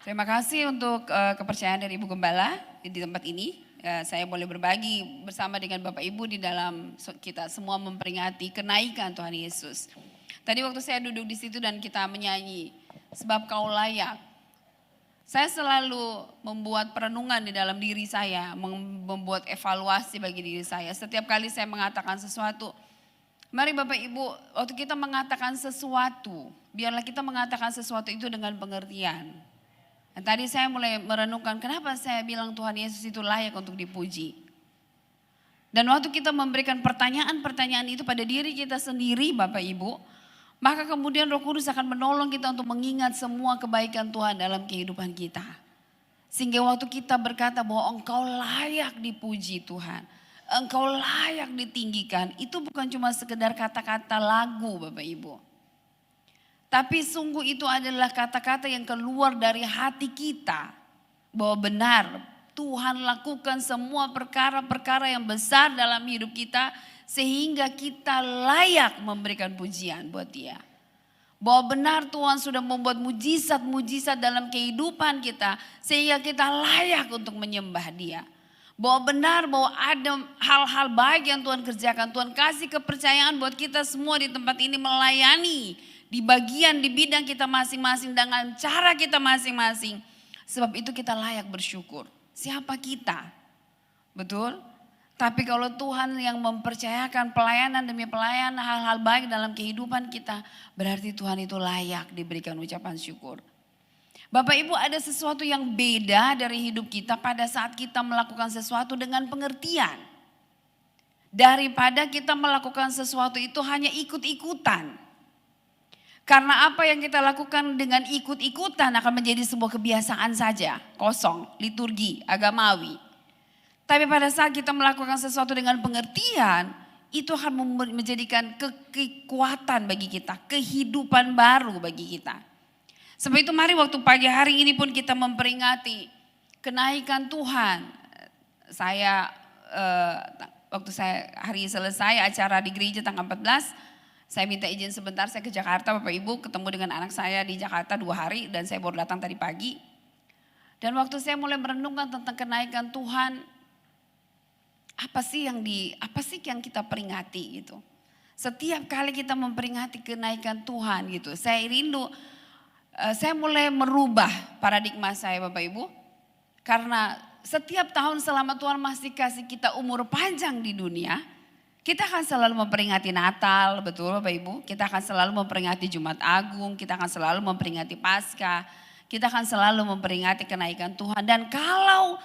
Terima kasih untuk kepercayaan dari Ibu Gembala di tempat ini. Saya boleh berbagi bersama dengan Bapak Ibu di dalam kita semua memperingati kenaikan Tuhan Yesus. Tadi waktu saya duduk di situ dan kita menyanyi, sebab Kau layak. Saya selalu membuat perenungan di dalam diri saya, membuat evaluasi bagi diri saya. Setiap kali saya mengatakan sesuatu, mari Bapak Ibu, waktu kita mengatakan sesuatu, biarlah kita mengatakan sesuatu itu dengan pengertian. Dan tadi saya mulai merenungkan kenapa saya bilang Tuhan Yesus itu layak untuk dipuji. Dan waktu kita memberikan pertanyaan-pertanyaan itu pada diri kita sendiri Bapak Ibu, maka kemudian Roh Kudus akan menolong kita untuk mengingat semua kebaikan Tuhan dalam kehidupan kita. Sehingga waktu kita berkata bahwa Engkau layak dipuji Tuhan, Engkau layak ditinggikan, itu bukan cuma sekedar kata-kata lagu Bapak Ibu. Tapi sungguh itu adalah kata-kata yang keluar dari hati kita. Bahwa benar Tuhan lakukan semua perkara-perkara yang besar dalam hidup kita. Sehingga kita layak memberikan pujian buat Dia. Bahwa benar Tuhan sudah membuat mujizat-mujizat dalam kehidupan kita. Sehingga kita layak untuk menyembah Dia. Bahwa benar bahwa ada hal-hal baik yang Tuhan kerjakan. Tuhan kasih kepercayaan buat kita semua di tempat ini melayani. Di bidang kita masing-masing dengan cara kita masing-masing. Sebab itu kita layak bersyukur. Siapa kita? Betul? Tapi kalau Tuhan yang mempercayakan pelayanan demi pelayanan hal-hal baik dalam kehidupan kita. Berarti Tuhan itu layak diberikan ucapan syukur. Bapak Ibu, ada sesuatu yang beda dari hidup kita pada saat kita melakukan sesuatu dengan pengertian. Daripada kita melakukan sesuatu itu hanya ikut-ikutan. Karena apa yang kita lakukan dengan ikut-ikutan akan menjadi sebuah kebiasaan saja. Kosong, liturgi, agamawi. Tapi pada saat kita melakukan sesuatu dengan pengertian, itu akan menjadikan kekuatan bagi kita. Kehidupan baru bagi kita. Sebab itu mari waktu pagi hari ini pun kita memperingati kenaikan Tuhan. Waktu saya hari selesai acara di gereja tanggal 14, saya minta izin sebentar, saya ke Jakarta Bapak Ibu, ketemu dengan anak saya di Jakarta 2 hari dan saya baru datang tadi pagi. Dan waktu saya mulai merenungkan tentang kenaikan Tuhan, apa sih yang kita peringati gitu. Setiap kali kita memperingati kenaikan Tuhan gitu, saya mulai merubah paradigma saya Bapak Ibu. Karena setiap tahun selama Tuhan masih kasih kita umur panjang di dunia, kita akan selalu memperingati Natal, betul Bapak Ibu. Kita akan selalu memperingati Jumat Agung, kita akan selalu memperingati Paskah. Kita akan selalu memperingati kenaikan Tuhan. Dan kalau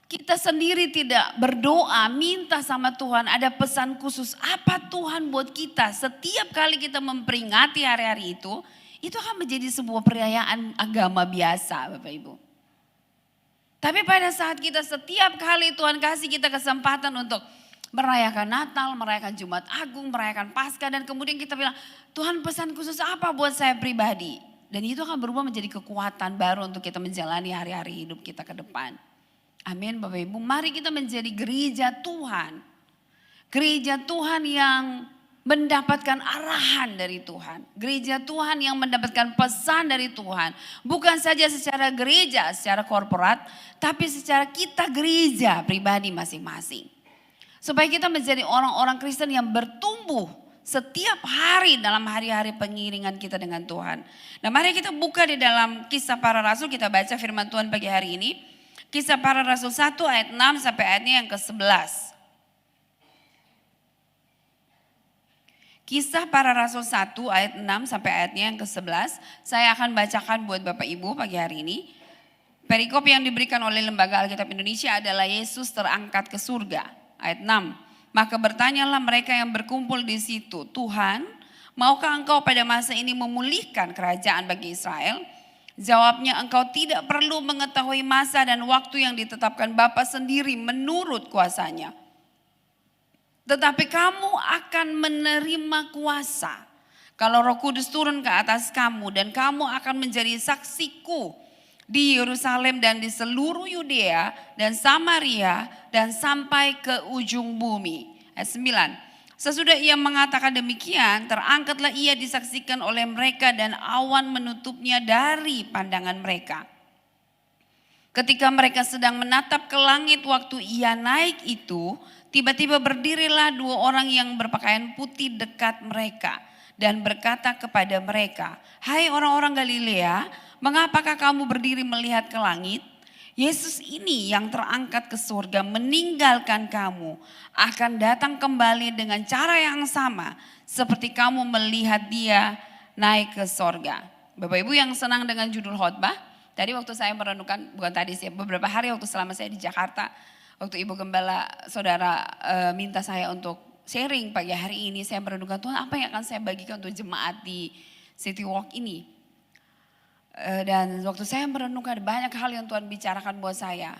kita sendiri tidak berdoa, minta sama Tuhan, ada pesan khusus apa Tuhan buat kita. Setiap kali kita memperingati hari-hari itu akan menjadi sebuah perayaan agama biasa Bapak Ibu. Tapi pada saat kita setiap kali Tuhan kasih kita kesempatan untuk merayakan Natal, merayakan Jumat Agung, merayakan Paskah, dan kemudian kita bilang, Tuhan pesan khusus apa buat saya pribadi? Dan itu akan berubah menjadi kekuatan baru untuk kita menjalani hari-hari hidup kita ke depan. Amin Bapak Ibu, mari kita menjadi gereja Tuhan. Gereja Tuhan yang mendapatkan arahan dari Tuhan. Gereja Tuhan yang mendapatkan pesan dari Tuhan. Bukan saja secara gereja, secara korporat, tapi secara kita gereja pribadi masing-masing. Supaya kita menjadi orang-orang Kristen yang bertumbuh setiap hari dalam hari-hari pengiringan kita dengan Tuhan. Nah mari kita buka di dalam Kisah Para Rasul, kita baca firman Tuhan pagi hari ini. Kisah Para Rasul 1 ayat 6 sampai ayatnya yang ke-11. Kisah Para Rasul 1 ayat 6 sampai ayatnya yang ke-11. Saya akan bacakan buat Bapak Ibu pagi hari ini. Perikop yang diberikan oleh Lembaga Alkitab Indonesia adalah Yesus terangkat ke surga. Ayat 6, maka bertanyalah mereka yang berkumpul di situ, Tuhan, maukah engkau pada masa ini memulihkan kerajaan bagi Israel? Jawabnya, engkau tidak perlu mengetahui masa dan waktu yang ditetapkan Bapa sendiri menurut kuasanya. Tetapi kamu akan menerima kuasa kalau Roh Kudus turun ke atas kamu, dan kamu akan menjadi saksiku di Yerusalem dan di seluruh Yudea dan Samaria dan sampai ke ujung bumi. Ayat 9. Sesudah ia mengatakan demikian, terangkatlah ia disaksikan oleh mereka dan awan menutupnya dari pandangan mereka. Ketika mereka sedang menatap ke langit waktu ia naik itu, tiba-tiba berdirilah dua orang yang berpakaian putih dekat mereka dan berkata kepada mereka, "Hai orang-orang Galilea, mengapakah kamu berdiri melihat ke langit? Yesus ini yang terangkat ke surga meninggalkan kamu akan datang kembali dengan cara yang sama seperti kamu melihat dia naik ke surga." Bapak Ibu yang senang dengan judul khotbah, tadi waktu saya merenungkan, bukan tadi sih, beberapa hari waktu selama saya di Jakarta, waktu Ibu Gembala Saudara minta saya untuk sharing pagi hari ini, saya merenungkan Tuhan apa yang akan saya bagikan untuk jemaat di City Walk ini. Dan waktu saya merenungkan banyak hal yang Tuhan bicarakan buat saya.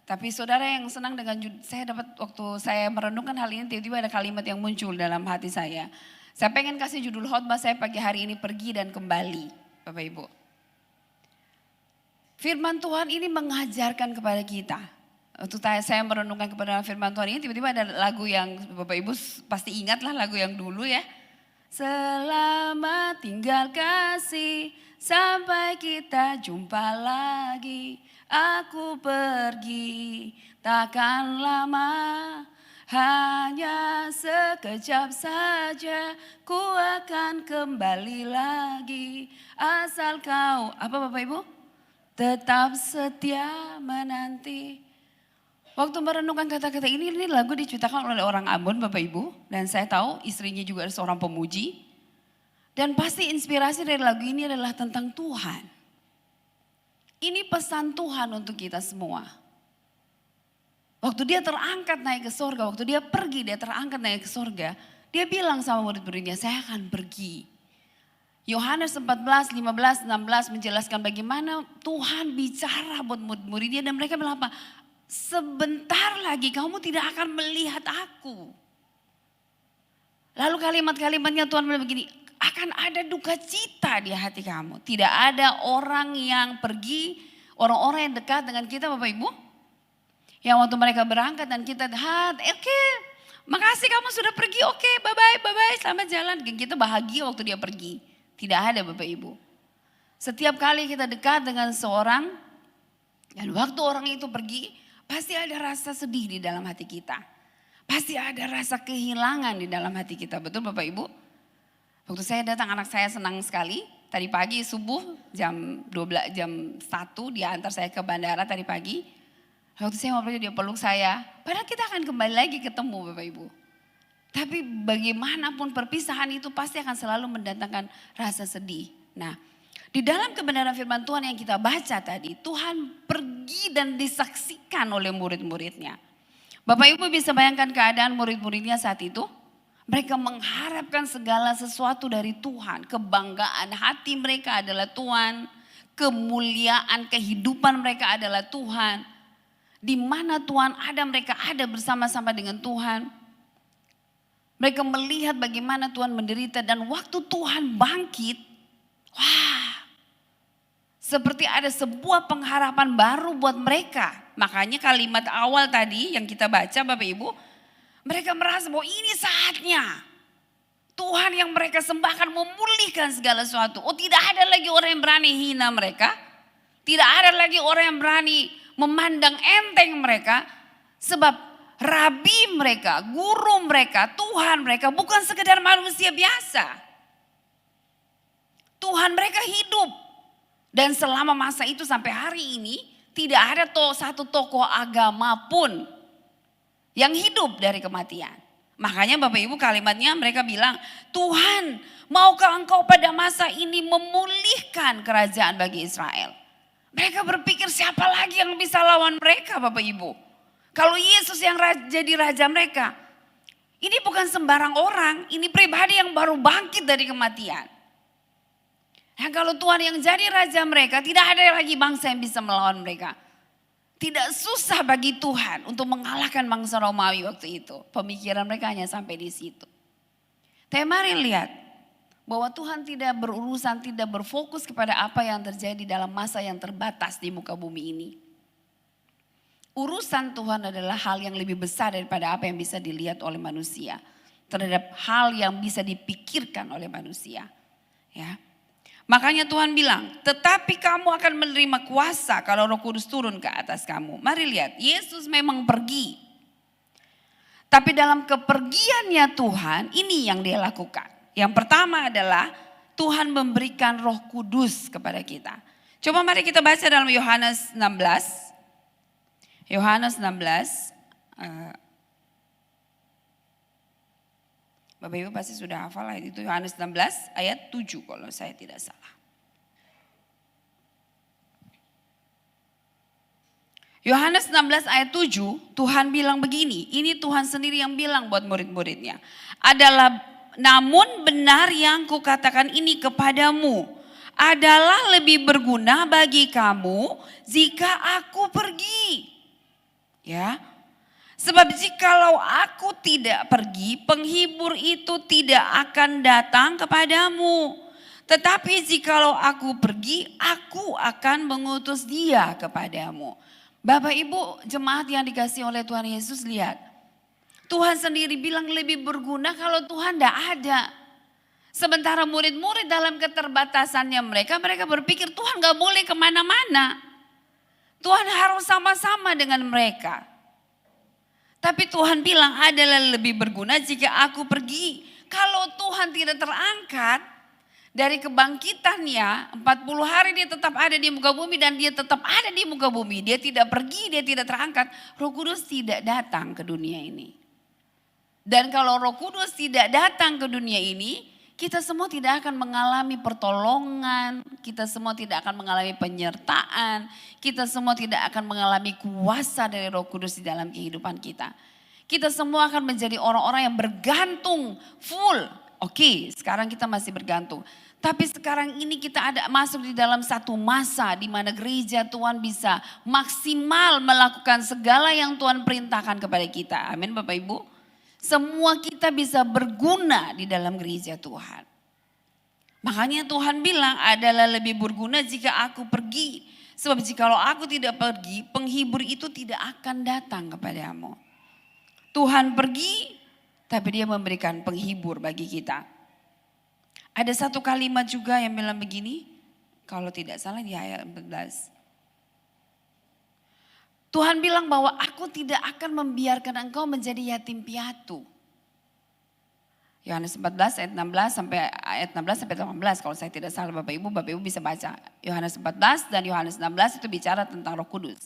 Tapi saudara yang senang dengan saya dapat waktu saya merenungkan hal ini tiba-tiba ada kalimat yang muncul dalam hati saya. Saya pengen kasih judul khotbah saya pagi hari ini pergi dan kembali, Bapak Ibu. Firman Tuhan ini mengajarkan kepada kita. Waktu saya merenungkan kepada firman Tuhan ini tiba-tiba ada lagu yang Bapak Ibu pasti ingatlah lagu yang dulu ya. Selamat tinggal kasih sampai kita jumpa lagi. Aku pergi takkan lama, hanya sekejap saja ku akan kembali lagi. Asal kau, apa Bapak Ibu? Tetap setia menanti. Waktu merenungkan kata-kata ini lagu diciptakan oleh orang Ambon Bapak Ibu. Dan saya tahu istrinya juga seorang pemuji. Dan pasti inspirasi dari lagu ini adalah tentang Tuhan. Ini pesan Tuhan untuk kita semua. Waktu dia terangkat naik ke surga, waktu dia pergi dia terangkat naik ke surga. Dia bilang sama murid-muridnya, saya akan pergi. Yohanes 14, 15, 16 menjelaskan bagaimana Tuhan bicara buat murid-muridnya. Dan mereka bilang apa? Sebentar lagi kamu tidak akan melihat aku. Lalu kalimat-kalimatnya Tuhan bilang begini, akan ada duka cita di hati kamu. Tidak ada orang yang pergi, orang-orang yang dekat dengan kita Bapak Ibu. Yang waktu mereka berangkat dan kita, oke, makasih kamu sudah pergi, oke, bye-bye, selamat jalan. Dan kita bahagia waktu dia pergi. Tidak ada Bapak Ibu. Setiap kali kita dekat dengan seorang, dan waktu orang itu pergi, pasti ada rasa sedih di dalam hati kita. Pasti ada rasa kehilangan di dalam hati kita. Betul Bapak Ibu? Waktu saya datang anak saya senang sekali. Tadi pagi subuh jam 12, jam 1 dia antar saya ke bandara tadi pagi. Waktu saya mau pergi dia peluk saya. Padahal kita akan kembali lagi ketemu Bapak Ibu. Tapi bagaimanapun perpisahan itu pasti akan selalu mendatangkan rasa sedih. Nah, di dalam kebenaran firman Tuhan yang kita baca tadi, Tuhan pergi dan disaksikan oleh murid-muridnya. Bapak Ibu bisa bayangkan keadaan murid-muridnya saat itu? Mereka mengharapkan segala sesuatu dari Tuhan. Kebanggaan hati mereka adalah Tuhan. Kemuliaan kehidupan mereka adalah Tuhan. Di mana Tuhan ada, mereka ada bersama-sama dengan Tuhan. Mereka melihat bagaimana Tuhan menderita dan waktu Tuhan bangkit, wah, seperti ada sebuah pengharapan baru buat mereka. Makanya kalimat awal tadi yang kita baca Bapak Ibu, mereka merasa bahwa ini saatnya Tuhan yang mereka sembahkan memulihkan segala sesuatu. Oh, tidak ada lagi orang yang berani hina mereka. Tidak ada lagi orang yang berani memandang enteng mereka. Sebab rabi mereka, guru mereka, Tuhan mereka bukan sekedar manusia biasa. Tuhan mereka hidup. Dan selama masa itu sampai hari ini tidak ada satu tokoh agama pun yang hidup dari kematian. Makanya Bapak Ibu kalimatnya mereka bilang, Tuhan maukah engkau pada masa ini memulihkan kerajaan bagi Israel. Mereka berpikir siapa lagi yang bisa lawan mereka Bapak Ibu. Kalau Yesus yang jadi raja mereka. Ini bukan sembarang orang, ini pribadi yang baru bangkit dari kematian. Nah, kalau Tuhan yang jadi raja mereka, tidak ada lagi bangsa yang bisa melawan mereka. Tidak susah bagi Tuhan untuk mengalahkan bangsa Romawi waktu itu. Pemikiran mereka hanya sampai di situ. Tapi mari lihat bahwa Tuhan tidak berurusan, tidak berfokus kepada apa yang terjadi dalam masa yang terbatas di muka bumi ini. Urusan Tuhan adalah hal yang lebih besar daripada apa yang bisa dilihat oleh manusia. Terhadap hal yang bisa dipikirkan oleh manusia. Ya. Makanya Tuhan bilang, tetapi kamu akan menerima kuasa kalau Roh Kudus turun ke atas kamu. Mari lihat, Yesus memang pergi. Tapi dalam kepergiannya Tuhan, ini yang dia lakukan. Yang pertama adalah Tuhan memberikan Roh Kudus kepada kita. Coba mari kita baca dalam Yohanes 16. Yohanes 16. Bapak Ibu pasti sudah hafal ayat itu, Yohanes 16 ayat 7 kalau saya tidak salah. Yohanes 16 ayat 7, Tuhan bilang begini, ini Tuhan sendiri yang bilang buat murid-muridnya. Namun benar yang kukatakan ini kepadamu, adalah lebih berguna bagi kamu jika aku pergi. Ya. Sebab jikalau aku tidak pergi, penghibur itu tidak akan datang kepadamu. Tetapi jikalau aku pergi, aku akan mengutus dia kepadamu. Bapak Ibu jemaat yang dikasih oleh Tuhan Yesus, lihat. Tuhan sendiri bilang lebih berguna kalau Tuhan tidak ada. Sementara murid-murid dalam keterbatasannya mereka berpikir Tuhan gak boleh kemana-mana. Tuhan harus sama-sama dengan mereka. Tapi Tuhan bilang adalah lebih berguna jika aku pergi. Kalau Tuhan tidak terangkat dari kebangkitannya, 40 hari dia tetap ada di muka bumi dan dia tetap ada di muka bumi. Dia tidak pergi, dia tidak terangkat. Roh Kudus tidak datang ke dunia ini. Dan kalau Roh Kudus tidak datang ke dunia ini, kita semua tidak akan mengalami pertolongan, kita semua tidak akan mengalami penyertaan, kita semua tidak akan mengalami kuasa dari Roh Kudus di dalam kehidupan kita. Kita semua akan menjadi orang-orang yang bergantung full. Oke, sekarang kita masih bergantung. Tapi sekarang ini kita ada masuk di dalam satu masa di mana gereja Tuhan bisa maksimal melakukan segala yang Tuhan perintahkan kepada kita. Amin Bapak Ibu. Semua kita bisa berguna di dalam gereja Tuhan. Makanya Tuhan bilang adalah lebih berguna jika aku pergi. Sebab jikalau aku tidak pergi, penghibur itu tidak akan datang kepadamu. Tuhan pergi, tapi dia memberikan penghibur bagi kita. Ada satu kalimat juga yang bilang begini, kalau tidak salah di ayat 14. Tuhan bilang bahwa aku tidak akan membiarkan engkau menjadi yatim piatu. Yohanes 14 ayat 16 sampai ayat 16 sampai 18 kalau saya tidak salah Bapak Ibu bisa baca. Yohanes 14 dan Yohanes 16 itu bicara tentang Roh Kudus.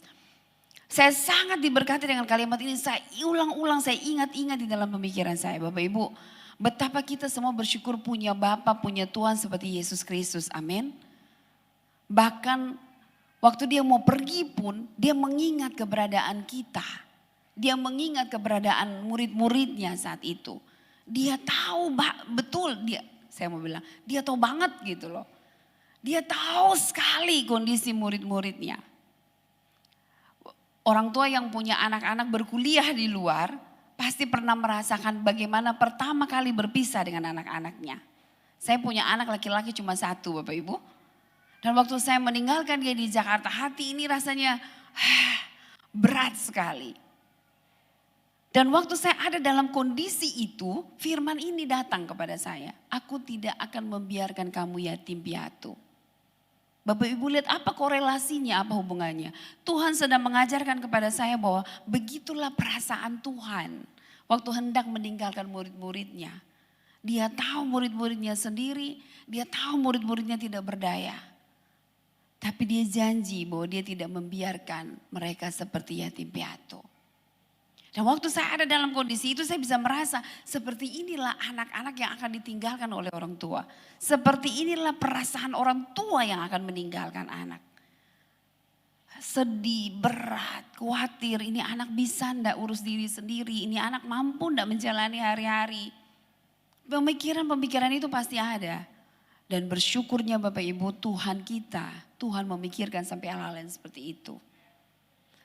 Saya sangat diberkati dengan kalimat ini, saya ulang-ulang, saya ingat-ingat di dalam pemikiran saya. Bapak Ibu, betapa kita semua bersyukur punya Bapa, punya Tuhan seperti Yesus Kristus, amin. Bahkan waktu dia mau pergi pun, dia mengingat keberadaan kita. Dia mengingat keberadaan murid-muridnya saat itu. Dia tahu betul, saya mau bilang, dia tahu banget gitu loh. Dia tahu sekali kondisi murid-muridnya. Orang tua yang punya anak-anak berkuliah di luar, pasti pernah merasakan bagaimana pertama kali berpisah dengan anak-anaknya. Saya punya anak laki-laki cuma satu Bapak Ibu. Dan waktu saya meninggalkan dia di Jakarta, hati ini rasanya berat sekali. Dan waktu saya ada dalam kondisi itu, firman ini datang kepada saya. Aku tidak akan membiarkan kamu yatim piatu. Bapak Ibu lihat apa korelasinya, apa hubungannya. Tuhan sedang mengajarkan kepada saya bahwa begitulah perasaan Tuhan. Waktu hendak meninggalkan murid-muridnya. Dia tahu murid-muridnya sendiri, dia tahu murid-muridnya tidak berdaya. Tapi dia janji bahwa dia tidak membiarkan mereka seperti yatim piatu. Dan waktu saya ada dalam kondisi itu saya bisa merasa seperti inilah anak-anak yang akan ditinggalkan oleh orang tua. Seperti inilah perasaan orang tua yang akan meninggalkan anak. Sedih, berat, khawatir, ini anak bisa enggak urus diri sendiri, ini anak mampu enggak menjalani hari-hari. Pemikiran-pemikiran itu pasti ada. Dan bersyukurnya Bapak Ibu Tuhan kita, Tuhan memikirkan sampai hal-hal yang seperti itu.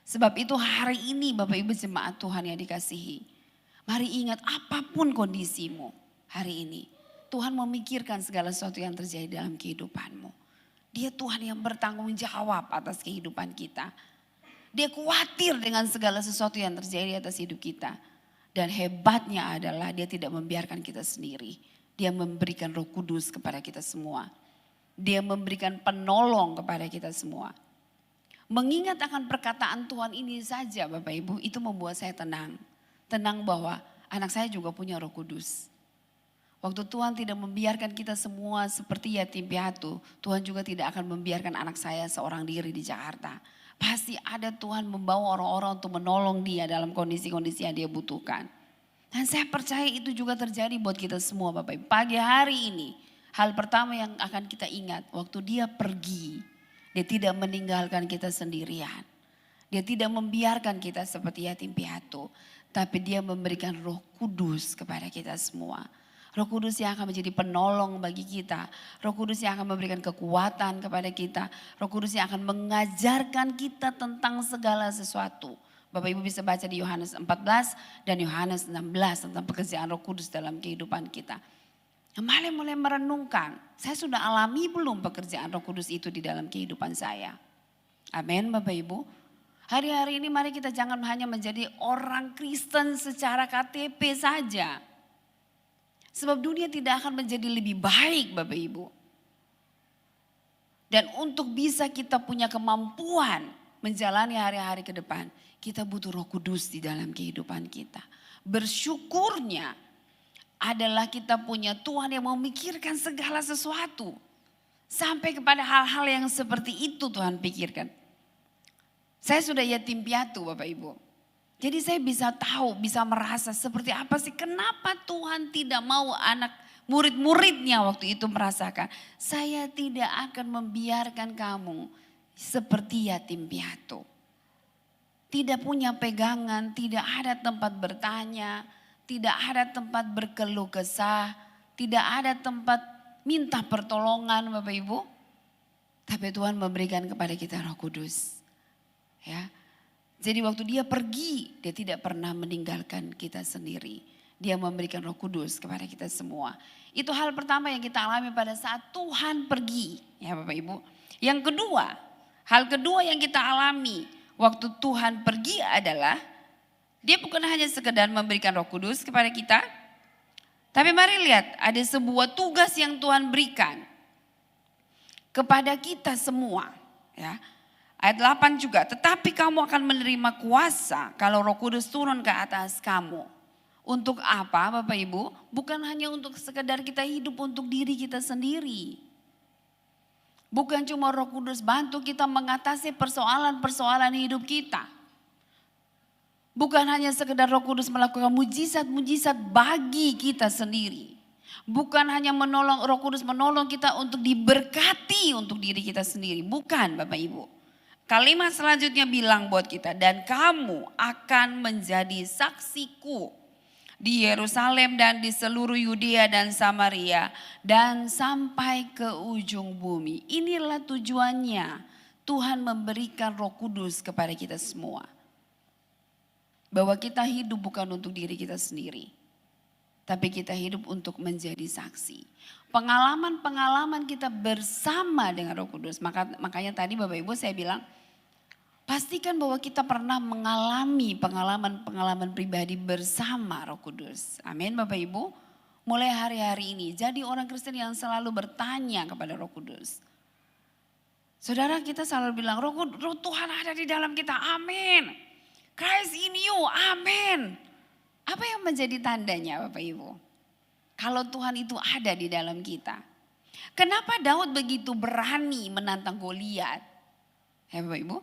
Sebab itu hari ini Bapak Ibu jemaat Tuhan yang dikasihi. Mari ingat apapun kondisimu hari ini. Tuhan memikirkan segala sesuatu yang terjadi dalam kehidupanmu. Dia Tuhan yang bertanggung jawab atas kehidupan kita. Dia khawatir dengan segala sesuatu yang terjadi atas hidup kita. Dan hebatnya adalah dia tidak membiarkan kita sendiri. Dia memberikan Roh Kudus kepada kita semua. Dia memberikan penolong kepada kita semua. Mengingat akan perkataan Tuhan ini saja Bapak Ibu, itu membuat saya tenang. Tenang bahwa anak saya juga punya Roh Kudus. Waktu Tuhan tidak membiarkan kita semua seperti yatim piatu, Tuhan juga tidak akan membiarkan anak saya seorang diri di Jakarta. Pasti ada Tuhan membawa orang-orang untuk menolong dia dalam kondisi-kondisi yang dia butuhkan. Dan saya percaya itu juga terjadi buat kita semua Bapak Ibu. Pagi hari ini, hal pertama yang akan kita ingat, waktu dia pergi, dia tidak meninggalkan kita sendirian. Dia tidak membiarkan kita seperti yatim piatu. Tapi dia memberikan Roh Kudus kepada kita semua. Roh Kudus yang akan menjadi penolong bagi kita. Roh Kudus yang akan memberikan kekuatan kepada kita. Roh Kudus yang akan mengajarkan kita tentang segala sesuatu. Bapak Ibu bisa baca di Yohanes 14 dan Yohanes 16 tentang pekerjaan Roh Kudus dalam kehidupan kita. Mulai merenungkan, saya sudah alami belum pekerjaan Roh Kudus itu di dalam kehidupan saya. Amin Bapak Ibu. Hari-hari ini mari kita jangan hanya menjadi orang Kristen secara KTP saja. Sebab dunia tidak akan menjadi lebih baik Bapak Ibu. Dan untuk bisa kita punya kemampuan menjalani hari-hari ke depan, kita butuh Roh Kudus di dalam kehidupan kita. Bersyukurnya adalah kita punya Tuhan yang memikirkan segala sesuatu. Sampai kepada hal-hal yang seperti itu Tuhan pikirkan. Saya sudah yatim piatu Bapak Ibu. Jadi saya bisa tahu, bisa merasa seperti apa sih. Kenapa Tuhan tidak mau anak murid-muridnya waktu itu merasakan. Saya tidak akan membiarkan kamu seperti yatim piatu. Tidak punya pegangan, tidak ada tempat bertanya. Tidak ada tempat berkeluh kesah, tidak ada tempat minta pertolongan Bapak Ibu. Tapi Tuhan memberikan kepada kita Roh Kudus. Ya. Jadi waktu dia pergi, dia tidak pernah meninggalkan kita sendiri. Dia memberikan Roh Kudus kepada kita semua. Itu hal pertama yang kita alami pada saat Tuhan pergi, ya Bapak Ibu. Yang kedua, hal kedua yang kita alami waktu Tuhan pergi adalah dia bukan hanya sekedar memberikan Roh Kudus kepada kita. Tapi mari lihat, ada sebuah tugas yang Tuhan berikan kepada kita semua. Ya. Ayat 8 juga, tetapi kamu akan menerima kuasa kalau Roh Kudus turun ke atas kamu. Untuk apa Bapak Ibu? Bukan hanya untuk sekedar kita hidup untuk diri kita sendiri. Bukan cuma Roh Kudus bantu kita mengatasi persoalan-persoalan hidup kita. Bukan hanya sekedar Roh Kudus melakukan mujizat-mujizat bagi kita sendiri. Bukan hanya Roh Kudus menolong kita untuk diberkati untuk diri kita sendiri. Bukan Bapak Ibu. Kalimat selanjutnya bilang buat kita, dan kamu akan menjadi saksiku di Yerusalem dan di seluruh Yudea dan Samaria dan sampai ke ujung bumi. Inilah tujuannya Tuhan memberikan Roh Kudus kepada kita semua. Bahwa kita hidup bukan untuk diri kita sendiri. Tapi kita hidup untuk menjadi saksi. Pengalaman-pengalaman kita bersama dengan Roh Kudus. Makanya tadi Bapak Ibu saya bilang, pastikan bahwa kita pernah mengalami pengalaman-pengalaman pribadi bersama Roh Kudus. Amin Bapak Ibu. Mulai hari-hari ini jadi orang Kristen yang selalu bertanya kepada Roh Kudus. Saudara kita selalu bilang, Roh Tuhan ada di dalam kita, amin. Christ in you, amin. Apa yang menjadi tandanya Bapak Ibu? Kalau Tuhan itu ada di dalam kita. Kenapa Daud begitu berani menantang Goliat? Ya Bapak Ibu.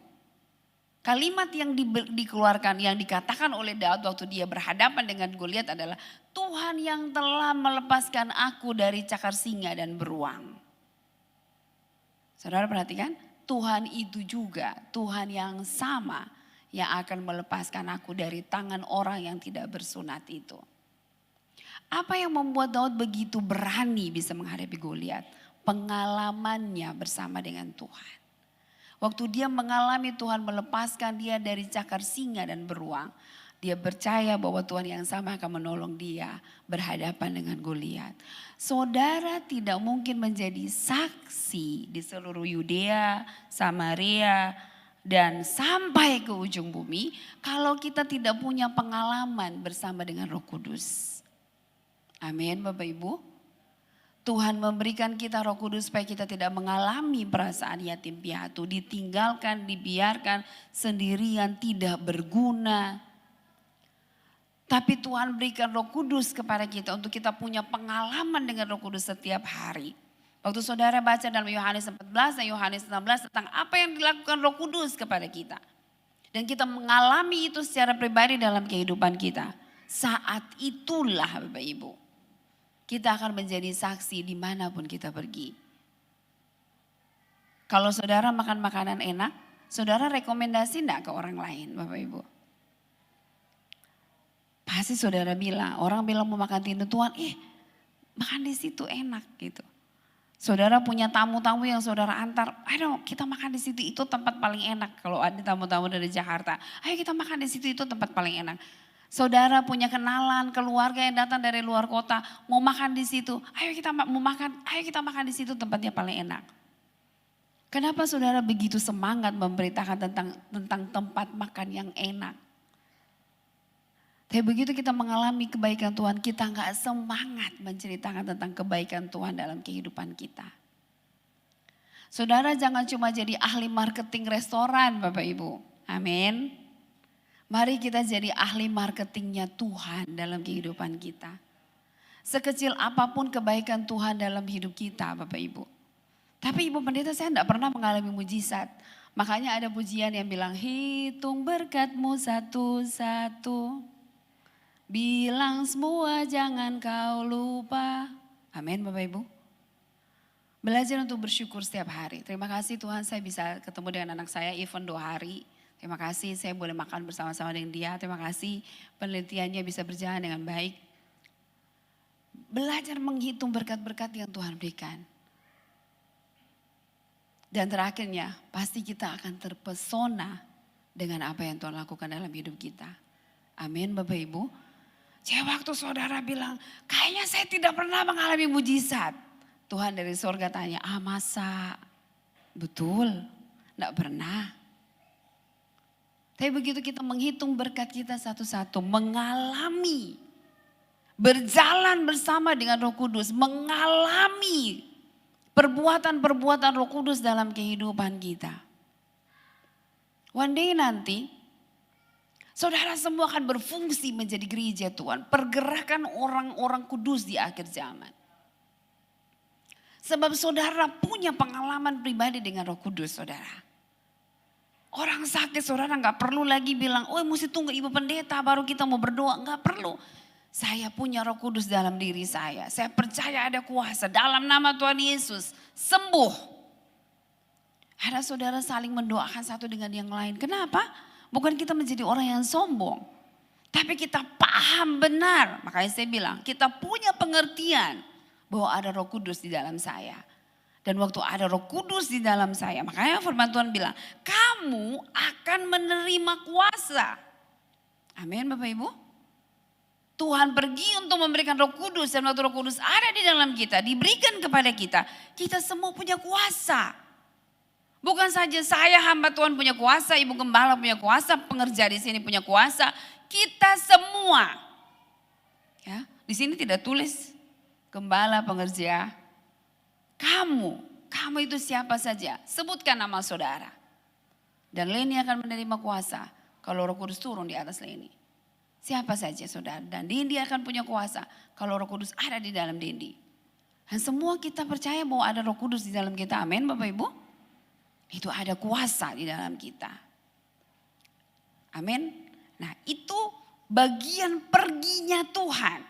Kalimat yang dikeluarkan, yang dikatakan oleh Daud waktu dia berhadapan dengan Goliat adalah, Tuhan yang telah melepaskan aku dari cakar singa dan beruang. Saudara perhatikan, Tuhan itu juga Tuhan yang sama yang akan melepaskan aku dari tangan orang yang tidak bersunat itu. Apa yang membuat Daud begitu berani bisa menghadapi Goliat? Pengalamannya bersama dengan Tuhan. Waktu dia mengalami Tuhan melepaskan dia dari cakar singa dan beruang, dia percaya bahwa Tuhan yang sama akan menolong dia berhadapan dengan Goliat. Saudara tidak mungkin menjadi saksi di seluruh Yudea, Samaria, dan sampai ke ujung bumi kalau kita tidak punya pengalaman bersama dengan Roh Kudus. Amin Bapak Ibu. Tuhan memberikan kita Roh Kudus supaya kita tidak mengalami perasaan yatim piatu, ditinggalkan, dibiarkan sendirian, tidak berguna. Tapi Tuhan berikan Roh Kudus kepada kita untuk kita punya pengalaman dengan Roh Kudus setiap hari. Waktu saudara baca dalam Yohanes 14 dan Yohanes 16 tentang apa yang dilakukan Roh Kudus kepada kita. Dan kita mengalami itu secara pribadi dalam kehidupan kita. Saat itulah Bapak Ibu, kita akan menjadi saksi dimanapun kita pergi. Kalau saudara makan makanan enak, saudara rekomendasi enggak ke orang lain Bapak Ibu? Pasti saudara bilang, orang bilang mau makan tindu Tuhan, makan di situ enak gitu. Saudara punya tamu-tamu yang saudara antar, ayo kita makan di situ, itu tempat paling enak. Kalau ada tamu-tamu dari Jakarta, ayo kita makan di situ, itu tempat paling enak. Saudara punya kenalan, keluarga yang datang dari luar kota, mau makan di situ, ayo kita makan di situ, tempatnya paling enak. Kenapa saudara begitu semangat memberitakan tentang tempat makan yang enak? Tapi begitu kita mengalami kebaikan Tuhan, kita gak semangat menceritakan tentang kebaikan Tuhan dalam kehidupan kita. Saudara jangan cuma jadi ahli marketing restoran Bapak Ibu. Amin. Mari kita jadi ahli marketingnya Tuhan dalam kehidupan kita. Sekecil apapun kebaikan Tuhan dalam hidup kita Bapak Ibu. Tapi Ibu Pendeta saya gak pernah mengalami mujizat. Makanya ada pujian yang bilang, hitung berkatmu satu-satu. Bilang semua jangan kau lupa. Amin Bapak Ibu. Belajar untuk bersyukur setiap hari. Terima kasih Tuhan saya bisa ketemu dengan anak saya even 2 hari. Terima kasih saya boleh makan bersama-sama dengan dia. Terima kasih penelitiannya bisa berjalan dengan baik. Belajar menghitung berkat-berkat yang Tuhan berikan. Dan terakhirnya pasti kita akan terpesona dengan apa yang Tuhan lakukan dalam hidup kita. Amin Bapak Ibu. Jadi waktu saudara bilang, kayaknya saya tidak pernah mengalami mujizat. Tuhan dari surga tanya, masa? Betul, enggak pernah. Tapi begitu kita menghitung berkat kita satu-satu, mengalami, berjalan bersama dengan Roh Kudus, mengalami perbuatan-perbuatan Roh Kudus dalam kehidupan kita. One day nanti, saudara semua akan berfungsi menjadi gereja Tuhan. Pergerakan orang-orang kudus di akhir zaman. Sebab saudara punya pengalaman pribadi dengan Roh Kudus saudara. Orang sakit saudara gak perlu lagi bilang, mesti tunggu Ibu Pendeta baru kita mau berdoa. Gak perlu. Saya punya Roh Kudus dalam diri saya. Saya percaya ada kuasa dalam nama Tuhan Yesus. Sembuh. Ada saudara saling mendoakan satu dengan yang lain. Kenapa? Bukan kita menjadi orang yang sombong. Tapi kita paham benar. Makanya saya bilang kita punya pengertian bahwa ada Roh Kudus di dalam saya. Dan waktu ada Roh Kudus di dalam saya. Makanya firman Tuhan bilang kamu akan menerima kuasa. Amin Bapak Ibu. Tuhan pergi untuk memberikan Roh Kudus. Dan waktu Roh Kudus ada di dalam kita. Diberikan kepada kita. Kita semua punya kuasa. Bukan saja saya hamba Tuhan punya kuasa, Ibu Gembala punya kuasa, pengerja di sini punya kuasa. Kita semua. Ya, di sini tidak tulis gembala, pengerja. Kamu itu siapa saja. Sebutkan nama saudara. Dan Leni akan menerima kuasa kalau Roh Kudus turun di atas Leni. Siapa saja saudara. Dan Dindi akan punya kuasa kalau Roh Kudus ada di dalam Dindi. Dan semua kita percaya bahwa ada Roh Kudus di dalam kita. Amin Bapak Ibu. Itu ada kuasa di dalam kita. Amin. Nah itu bagian perginya Tuhan.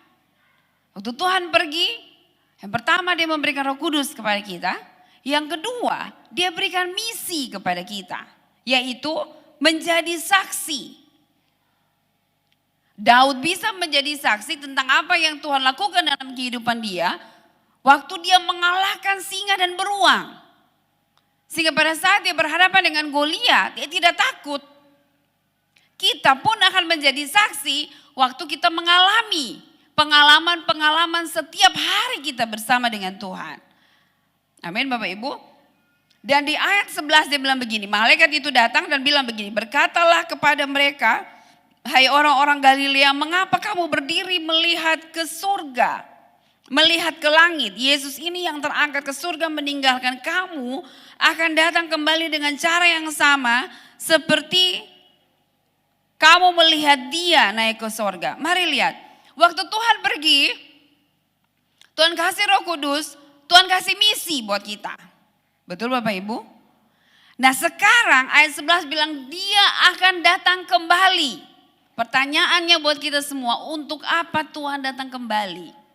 Waktu Tuhan pergi, yang pertama dia memberikan Roh Kudus kepada kita. Yang kedua dia berikan misi kepada kita. Yaitu menjadi saksi. Daud bisa menjadi saksi tentang apa yang Tuhan lakukan dalam kehidupan dia. Waktu dia mengalahkan singa dan beruang. Sehingga pada saat dia berhadapan dengan Goliat, dia tidak takut. Kita pun akan menjadi saksi waktu kita mengalami pengalaman-pengalaman setiap hari kita bersama dengan Tuhan. Amin Bapak Ibu. Dan di ayat 11 dia bilang begini, malaikat itu datang dan bilang begini, berkatalah kepada mereka, hai orang-orang Galilea, mengapa kamu berdiri melihat ke surga? melihat ke langit. Yesus ini yang terangkat ke surga meninggalkan kamu akan datang kembali dengan cara yang sama seperti kamu melihat dia naik ke surga. Mari lihat, waktu Tuhan pergi, Tuhan kasih Roh Kudus, Tuhan kasih misi buat kita. Betul Bapak Ibu? Nah sekarang ayat 11 bilang dia akan datang kembali. Pertanyaannya buat kita semua, untuk apa Tuhan datang kembali?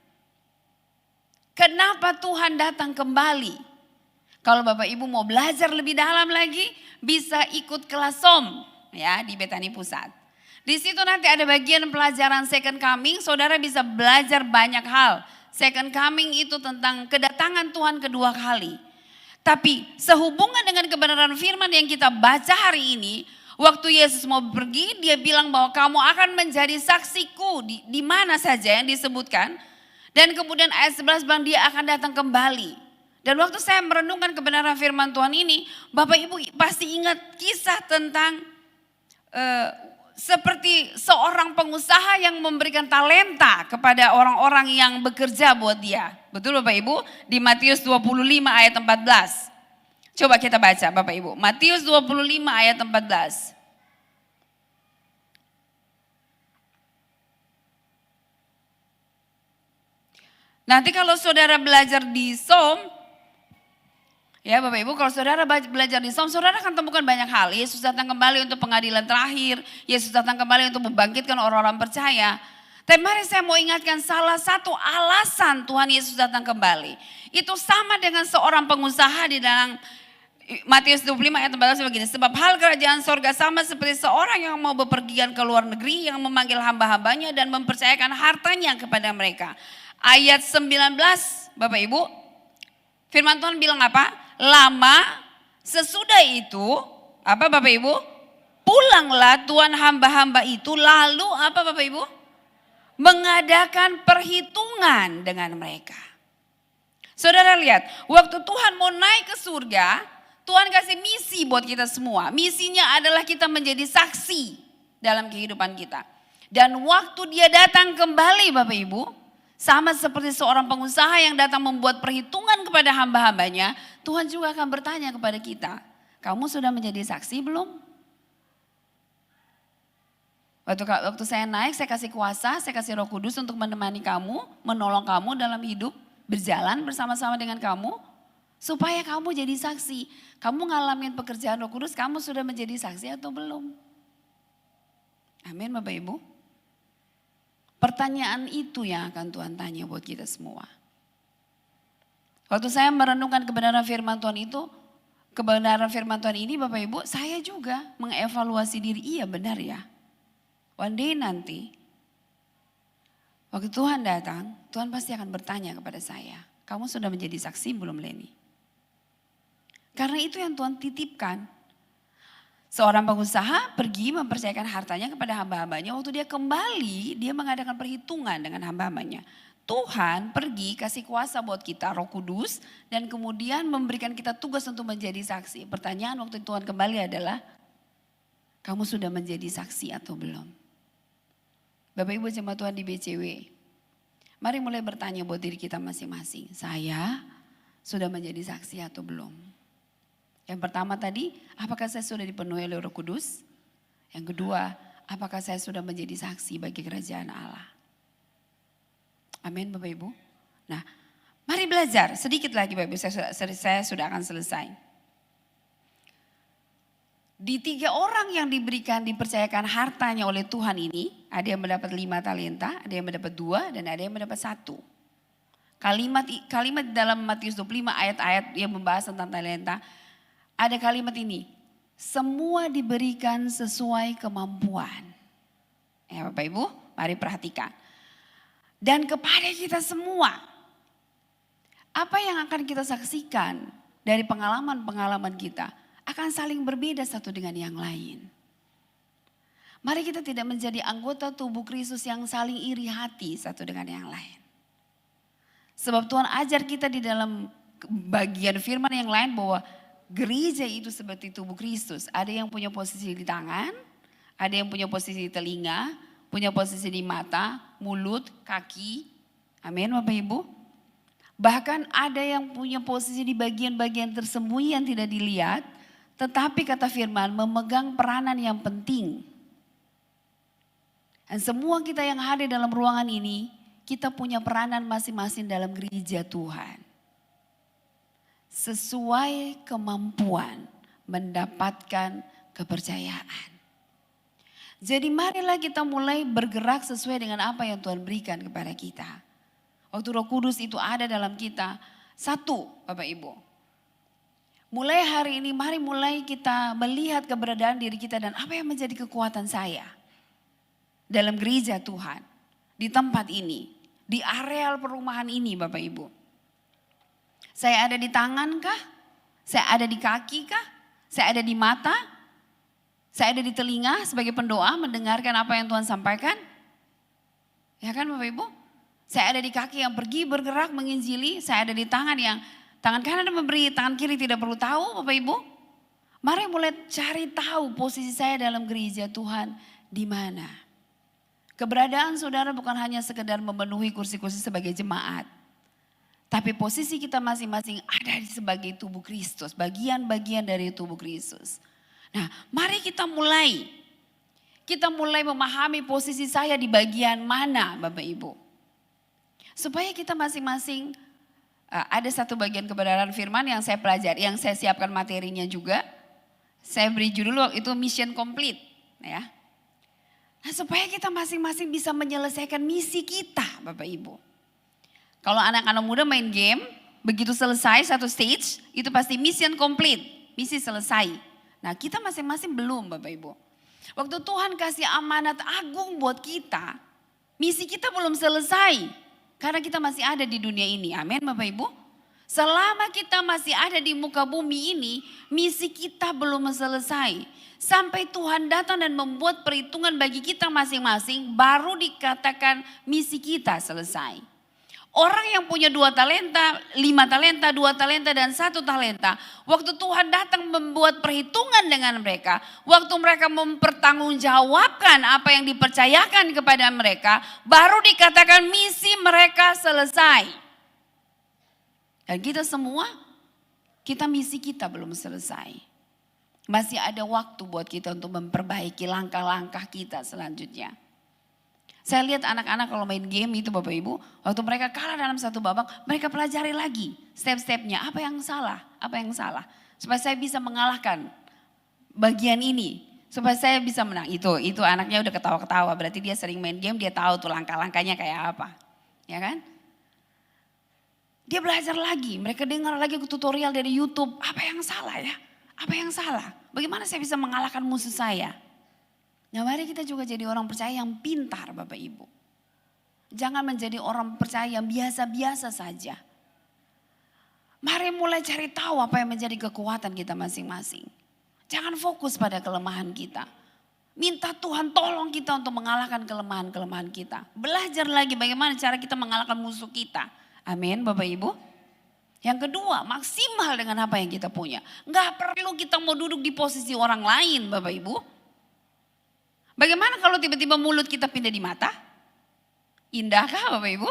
Kenapa Tuhan datang kembali? Kalau Bapak Ibu mau belajar lebih dalam lagi, bisa ikut kelas SOM ya di Betani Pusat. Di situ nanti ada bagian pelajaran second coming, saudara bisa belajar banyak hal. Second coming itu tentang kedatangan Tuhan kedua kali. Tapi sehubungan dengan kebenaran firman yang kita baca hari ini, waktu Yesus mau pergi, dia bilang bahwa kamu akan menjadi saksiku di mana saja yang disebutkan. Dan kemudian ayat 11 bilang dia akan datang kembali. Dan waktu saya merenungkan kebenaran firman Tuhan ini, Bapak Ibu pasti ingat kisah tentang seperti seorang pengusaha yang memberikan talenta kepada orang-orang yang bekerja buat dia. Betul Bapak Ibu? Di Matius 25 ayat 14. Coba kita baca Bapak Ibu. Matius 25 ayat 14. Nanti kalau saudara belajar di SOM, ya Bapak Ibu, kalau saudara belajar di SOM, saudara akan temukan banyak hal. Yesus datang kembali untuk pengadilan terakhir, Yesus datang kembali untuk membangkitkan orang-orang percaya. Tapi mari saya mau ingatkan salah satu alasan Tuhan Yesus datang kembali. Itu sama dengan seorang pengusaha di dalam Matius 25 ayat 14 begini. Sebab hal kerajaan sorga sama seperti seorang yang mau bepergian ke luar negeri yang memanggil hamba-hambanya dan mempercayakan hartanya kepada mereka. Ayat 19 Bapak Ibu, firman Tuhan bilang apa? Lama sesudah itu, apa Bapak Ibu? Pulanglah tuan hamba-hamba itu lalu apa Bapak Ibu? Mengadakan perhitungan dengan mereka. Saudara lihat, waktu Tuhan mau naik ke surga, Tuhan kasih misi buat kita semua. Misinya adalah kita menjadi saksi dalam kehidupan kita. Dan waktu dia datang kembali Bapak Ibu, sama seperti seorang pengusaha yang datang membuat perhitungan kepada hamba-hambanya, Tuhan juga akan bertanya kepada kita, kamu sudah menjadi saksi belum? Waktu saya naik, saya kasih kuasa, saya kasih Roh Kudus untuk menemani kamu, menolong kamu dalam hidup, berjalan bersama-sama dengan kamu, supaya kamu jadi saksi. Kamu ngalamin pekerjaan Roh Kudus, kamu sudah menjadi saksi atau belum? Amin Bapak Ibu. Pertanyaan itu yang akan Tuhan tanya buat kita semua. Waktu saya merenungkan kebenaran firman Tuhan itu, kebenaran firman Tuhan ini Bapak Ibu, saya juga mengevaluasi diri, iya benar ya. One day nanti, waktu Tuhan datang, Tuhan pasti akan bertanya kepada saya, kamu sudah menjadi saksi belum Leni? Karena itu yang Tuhan titipkan. Seorang pengusaha pergi mempercayakan hartanya kepada hamba-hambanya. Waktu dia kembali, dia mengadakan perhitungan dengan hamba-hambanya. Tuhan pergi kasih kuasa buat kita, Roh Kudus. Dan kemudian memberikan kita tugas untuk menjadi saksi. Pertanyaan waktu Tuhan kembali adalah, kamu sudah menjadi saksi atau belum? Bapak Ibu jemaat Tuhan di BCW, mari mulai bertanya buat diri kita masing-masing. Saya sudah menjadi saksi atau belum? Yang pertama tadi, apakah saya sudah dipenuhi oleh Roh Kudus? Yang kedua, apakah saya sudah menjadi saksi bagi kerajaan Allah? Amin Bapak Ibu. Nah, mari belajar sedikit lagi Bapak Ibu, saya sudah akan selesai. Di 3 orang yang dipercayakan hartanya oleh Tuhan ini, ada yang mendapat 5 talenta, ada yang mendapat 2, dan ada yang mendapat 1. Kalimat dalam Matius 25 ayat-ayat yang membahas tentang talenta, ada kalimat ini, semua diberikan sesuai kemampuan. Ya Bapak Ibu, mari perhatikan. Dan kepada kita semua, apa yang akan kita saksikan dari pengalaman-pengalaman kita akan saling berbeda satu dengan yang lain. Mari kita tidak menjadi anggota tubuh Kristus yang saling iri hati satu dengan yang lain. Sebab Tuhan ajar kita di dalam bagian firman yang lain bahwa gereja itu seperti tubuh Kristus. Ada yang punya posisi di tangan, ada yang punya posisi di telinga, punya posisi di mata, mulut, kaki. Amin Bapak Ibu. Bahkan ada yang punya posisi di bagian-bagian tersembunyi yang tidak dilihat. Tetapi kata firman memegang peranan yang penting. Dan semua kita yang hadir dalam ruangan ini, kita punya peranan masing-masing dalam gereja Tuhan. Sesuai kemampuan mendapatkan kepercayaan. Jadi marilah kita mulai bergerak sesuai dengan apa yang Tuhan berikan kepada kita. Waktu Roh Kudus itu ada dalam kita, satu Bapak Ibu. Mulai hari ini mari mulai kita melihat keberadaan diri kita dan apa yang menjadi kekuatan saya. Dalam gereja Tuhan, di tempat ini, di areal perumahan ini Bapak Ibu. Saya ada di tangan kah? Saya ada di kaki kah? Saya ada di mata? Saya ada di telinga sebagai pendoa mendengarkan apa yang Tuhan sampaikan? Ya kan Bapak Ibu? Saya ada di kaki yang pergi bergerak menginjili, saya ada di tangan yang tangan kanan memberi, tangan kiri tidak perlu tahu Bapak Ibu. Mari mulai cari tahu posisi saya dalam gereja Tuhan di mana. Keberadaan saudara bukan hanya sekedar memenuhi kursi-kursi sebagai jemaat. Tapi posisi kita masing-masing ada sebagai tubuh Kristus, bagian-bagian dari tubuh Kristus. Nah, mari kita mulai memahami posisi saya di bagian mana Bapak Ibu. Supaya kita masing-masing ada satu bagian kebenaran firman yang saya pelajari, yang saya siapkan materinya juga. Saya beri judul itu mission complete ya. Nah, supaya kita masing-masing bisa menyelesaikan misi kita Bapak Ibu. Kalau anak-anak muda main game, begitu selesai satu stage, itu pasti mission complete, misi selesai. Nah kita masing-masing belum Bapak Ibu. Waktu Tuhan kasih amanat agung buat kita, misi kita belum selesai. Karena kita masih ada di dunia ini, amin Bapak Ibu. Selama kita masih ada di muka bumi ini, misi kita belum selesai. Sampai Tuhan datang dan membuat perhitungan bagi kita masing-masing, baru dikatakan misi kita selesai. Orang yang punya 2 talenta, 5 talenta, 2 talenta dan 1 talenta. Waktu Tuhan datang membuat perhitungan dengan mereka. Waktu mereka mempertanggungjawabkan apa yang dipercayakan kepada mereka. Baru dikatakan misi mereka selesai. Dan kita semua, misi kita belum selesai. Masih ada waktu buat kita untuk memperbaiki langkah-langkah kita selanjutnya. Saya lihat anak-anak kalau main game itu Bapak Ibu, waktu mereka kalah dalam satu babak, mereka pelajari lagi step-stepnya, apa yang salah. Supaya saya bisa mengalahkan bagian ini, supaya saya bisa menang. Itu anaknya udah ketawa-ketawa, berarti dia sering main game, dia tahu tuh langkah-langkahnya kayak apa. Ya kan? Dia belajar lagi, mereka dengar lagi tutorial dari YouTube, apa yang salah ya? Apa yang salah? Bagaimana saya bisa mengalahkan musuh saya? Nah mari kita juga jadi orang percaya yang pintar Bapak Ibu. Jangan menjadi orang percaya yang biasa-biasa saja. Mari mulai cari tahu apa yang menjadi kekuatan kita masing-masing. Jangan fokus pada kelemahan kita. Minta Tuhan tolong kita untuk mengalahkan kelemahan-kelemahan kita. Belajar lagi bagaimana cara kita mengalahkan musuh kita. Amin Bapak Ibu. Yang kedua, maksimal dengan apa yang kita punya. Enggak perlu kita mau duduk di posisi orang lain Bapak Ibu. Bagaimana kalau tiba-tiba mulut kita pindah di mata? Indahkah Bapak Ibu?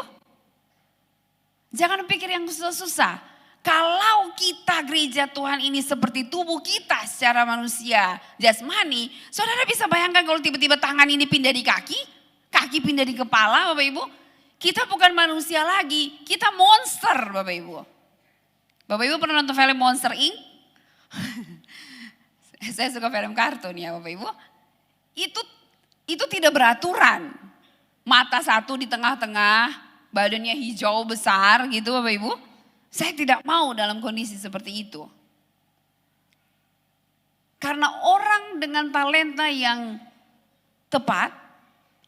Jangan pikir yang susah-susah. Kalau kita gereja Tuhan ini seperti tubuh kita secara manusia jasmani. Saudara bisa bayangkan kalau tiba-tiba tangan ini pindah di kaki. Kaki pindah di kepala Bapak Ibu. Kita bukan manusia lagi, kita monster Bapak Ibu. Bapak Ibu pernah nonton film Monster Inc? Saya suka film kartun ya Bapak Ibu. Itu tidak beraturan. Mata satu di tengah-tengah, badannya hijau besar gitu Bapak Ibu. Saya tidak mau dalam kondisi seperti itu. Karena orang dengan talenta yang tepat,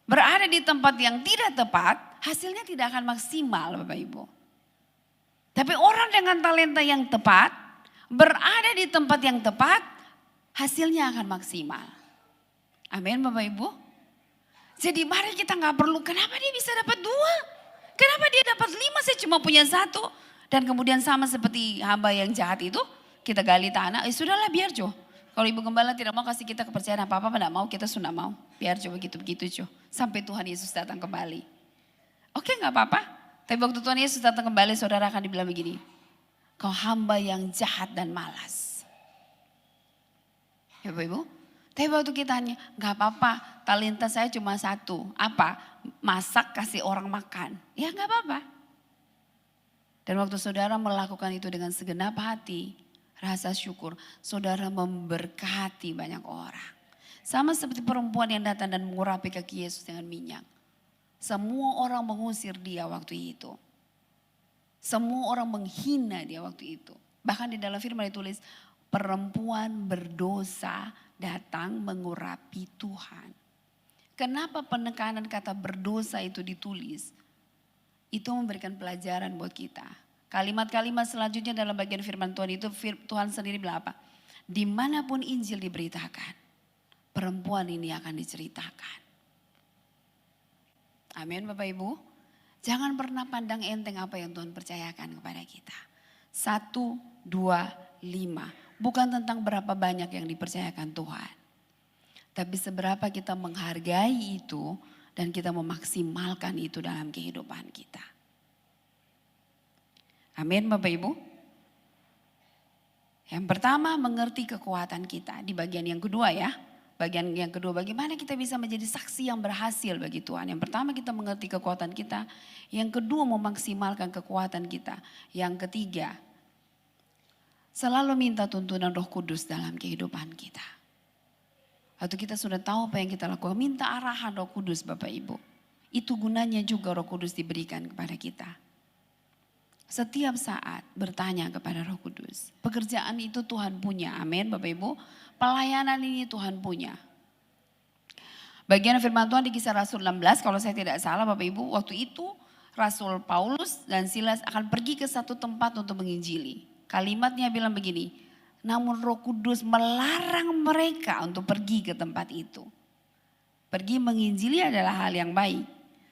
berada di tempat yang tidak tepat, hasilnya tidak akan maksimal Bapak Ibu. Tapi orang dengan talenta yang tepat, berada di tempat yang tepat, hasilnya akan maksimal. Amin Bapak Ibu. Jadi mari kita gak perlu, kenapa dia bisa dapat 2? Kenapa dia dapat 5, saya cuma punya 1. Dan kemudian sama seperti hamba yang jahat itu, kita gali tanah, sudahlah biar Jo. Kalau Ibu Gembala tidak mau kasih kita kepercayaan apa-apa, tidak mau, kita sudah mau. Biar Jo begitu-begitu Jo. Sampai Tuhan Yesus datang kembali. Oke gak apa-apa. Tapi waktu Tuhan Yesus datang kembali, saudara akan dibilang begini, kau hamba yang jahat dan malas. Ya Bapak Ibu, tapi waktu kita hanya gak apa-apa, talenta saya cuma satu. Apa? Masak kasih orang makan. Ya gak apa-apa. Dan waktu saudara melakukan itu dengan segenap hati, rasa syukur, saudara memberkati banyak orang. Sama seperti perempuan yang datang dan mengurapi kaki Yesus dengan minyak. Semua orang mengusir dia waktu itu. Semua orang menghina dia waktu itu. Bahkan di dalam firman ditulis, perempuan berdosa datang mengurapi Tuhan. Kenapa penekanan kata berdosa itu ditulis? Itu memberikan pelajaran buat kita. Kalimat-kalimat selanjutnya dalam bagian firman Tuhan itu Tuhan sendiri bilang apa? Dimanapun Injil diberitakan, perempuan ini akan diceritakan. Amin Bapak Ibu. Jangan pernah pandang enteng apa yang Tuhan percayakan kepada kita. 1, 2, 5. Bukan tentang berapa banyak yang dipercayakan Tuhan. Tapi seberapa kita menghargai itu dan kita memaksimalkan itu dalam kehidupan kita. Amin Bapak Ibu. Yang pertama mengerti kekuatan kita. Di bagian yang kedua ya. Bagian yang kedua, bagaimana kita bisa menjadi saksi yang berhasil bagi Tuhan. Yang pertama kita mengerti kekuatan kita. Yang kedua memaksimalkan kekuatan kita. Yang ketiga, selalu minta tuntunan Roh Kudus dalam kehidupan kita. Waktu kita sudah tahu apa yang kita lakukan, minta arahan Roh Kudus Bapak Ibu. Itu gunanya juga Roh Kudus diberikan kepada kita. Setiap saat bertanya kepada Roh Kudus. Pekerjaan itu Tuhan punya, amin Bapak Ibu. Pelayanan ini Tuhan punya. Bagian firman Tuhan di Kisah Rasul 16, kalau saya tidak salah Bapak Ibu, waktu itu Rasul Paulus dan Silas akan pergi ke satu tempat untuk menginjili. Kalimatnya bilang begini, namun Roh Kudus melarang mereka untuk pergi ke tempat itu. Pergi menginjili adalah hal yang baik.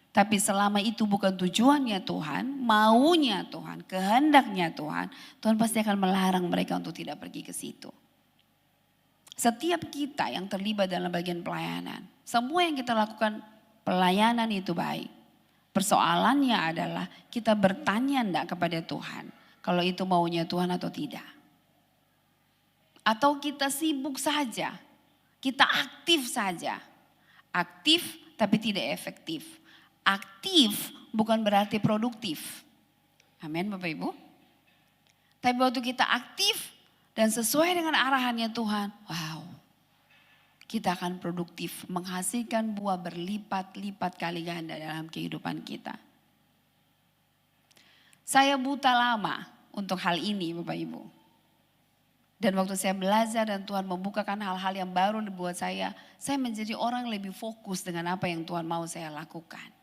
Tapi selama itu bukan tujuannya Tuhan, maunya Tuhan, kehendaknya Tuhan, Tuhan pasti akan melarang mereka untuk tidak pergi ke situ. Setiap kita yang terlibat dalam bagian pelayanan, semua yang kita lakukan pelayanan itu baik. Persoalannya adalah kita bertanya enggak kepada Tuhan, kalau itu maunya Tuhan atau tidak. Atau kita sibuk saja, kita aktif saja. Aktif tapi tidak efektif. Aktif bukan berarti produktif. Amin Bapak Ibu. Tapi waktu kita aktif dan sesuai dengan arahannya Tuhan, wow, kita akan produktif, menghasilkan buah berlipat-lipat kali ganda dalam kehidupan kita. Saya buta lama untuk hal ini Bapak Ibu. Dan waktu saya belajar dan Tuhan membukakan hal-hal yang baru buat saya menjadi orang yang lebih fokus dengan apa yang Tuhan mau saya lakukan.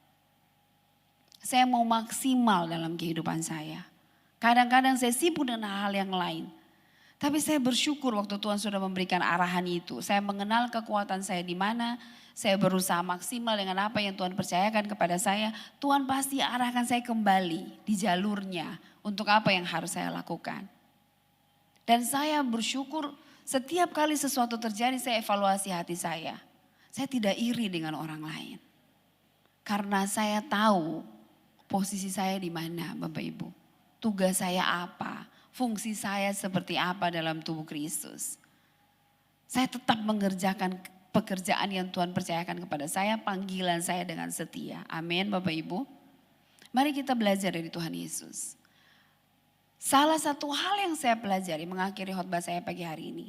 Saya mau maksimal dalam kehidupan saya. Kadang-kadang saya sibuk dengan hal yang lain. Tapi saya bersyukur waktu Tuhan sudah memberikan arahan itu. Saya mengenal kekuatan saya di mana. Saya berusaha maksimal dengan apa yang Tuhan percayakan kepada saya. Tuhan pasti arahkan saya kembali di jalurnya. Untuk apa yang harus saya lakukan. Dan saya bersyukur setiap kali sesuatu terjadi saya evaluasi hati saya. Saya tidak iri dengan orang lain. Karena saya tahu posisi saya di mana Bapak Ibu. Tugas saya apa, fungsi saya seperti apa dalam tubuh Kristus. Saya tetap mengerjakan pekerjaan yang Tuhan percayakan kepada saya, panggilan saya dengan setia. Amin Bapak Ibu. Mari kita belajar dari Tuhan Yesus. Salah satu hal yang saya pelajari mengakhiri khotbah saya pagi hari ini.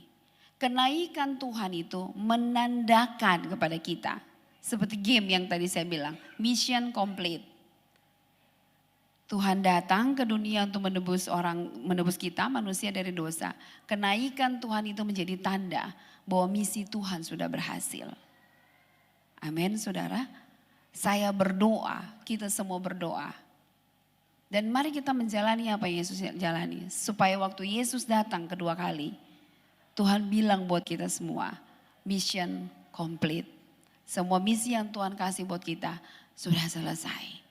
Kenaikan Tuhan itu menandakan kepada kita. Seperti game yang tadi saya bilang, mission complete. Tuhan datang ke dunia untuk menebus kita manusia dari dosa. Kenaikan Tuhan itu menjadi tanda bahwa misi Tuhan sudah berhasil. Amin saudara. Saya berdoa, kita semua berdoa. Dan mari kita menjalani apa yang Yesus jalani. Supaya waktu Yesus datang kedua kali, Tuhan bilang buat kita semua, mission complete. Semua misi yang Tuhan kasih buat kita sudah selesai.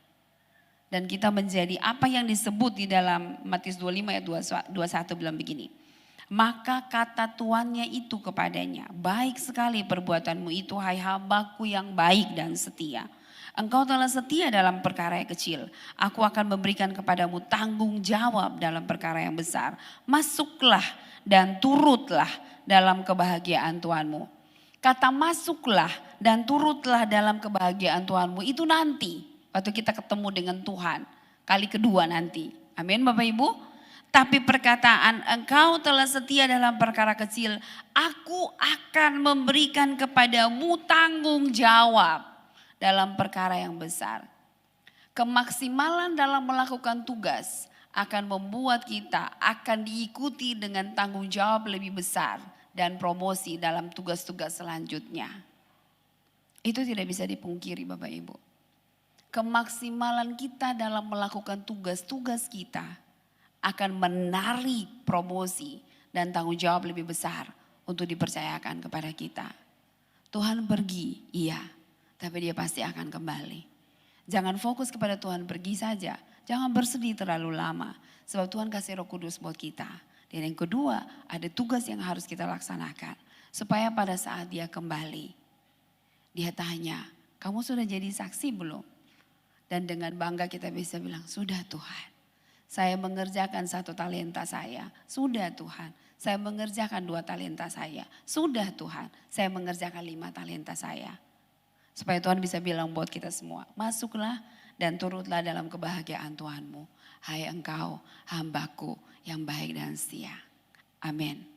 Dan kita menjadi apa yang disebut di dalam Matius 25 ayat 21 bilang begini. Maka kata tuannya itu kepadanya, baik sekali perbuatanmu itu hai hambaku yang baik dan setia. Engkau telah setia dalam perkara yang kecil. Aku akan memberikan kepadamu tanggung jawab dalam perkara yang besar. Masuklah dan turutlah dalam kebahagiaan Tuhanmu. Kata masuklah dan turutlah dalam kebahagiaan Tuhanmu itu nanti. Waktu kita ketemu dengan Tuhan. Kali kedua nanti. Amin Bapak Ibu. Tapi perkataan engkau telah setia dalam perkara kecil. Aku akan memberikan kepadamu tanggung jawab dalam perkara yang besar. Kemaksimalan dalam melakukan tugas akan membuat kita akan diikuti dengan tanggung jawab lebih besar dan promosi dalam tugas-tugas selanjutnya. Itu tidak bisa dipungkiri Bapak Ibu. Kemaksimalan kita dalam melakukan tugas-tugas kita akan menarik promosi dan tanggung jawab lebih besar untuk dipercayakan kepada kita. Tuhan pergi, iya. Tapi dia pasti akan kembali. Jangan fokus kepada Tuhan pergi saja. Jangan bersedih terlalu lama. Sebab Tuhan kasih Roh Kudus buat kita. Dan yang kedua, ada tugas yang harus kita laksanakan. Supaya pada saat dia kembali, dia tanya, kamu sudah jadi saksi belum? Dan dengan bangga kita bisa bilang, sudah Tuhan. Saya mengerjakan 1 talenta saya. Sudah Tuhan. Saya mengerjakan 2 talenta saya. Sudah Tuhan. Saya mengerjakan 5 talenta saya. Supaya Tuhan bisa bilang buat kita semua, masuklah dan turutlah dalam kebahagiaan Tuhanmu. Hai engkau hambaku yang baik dan setia. Amin.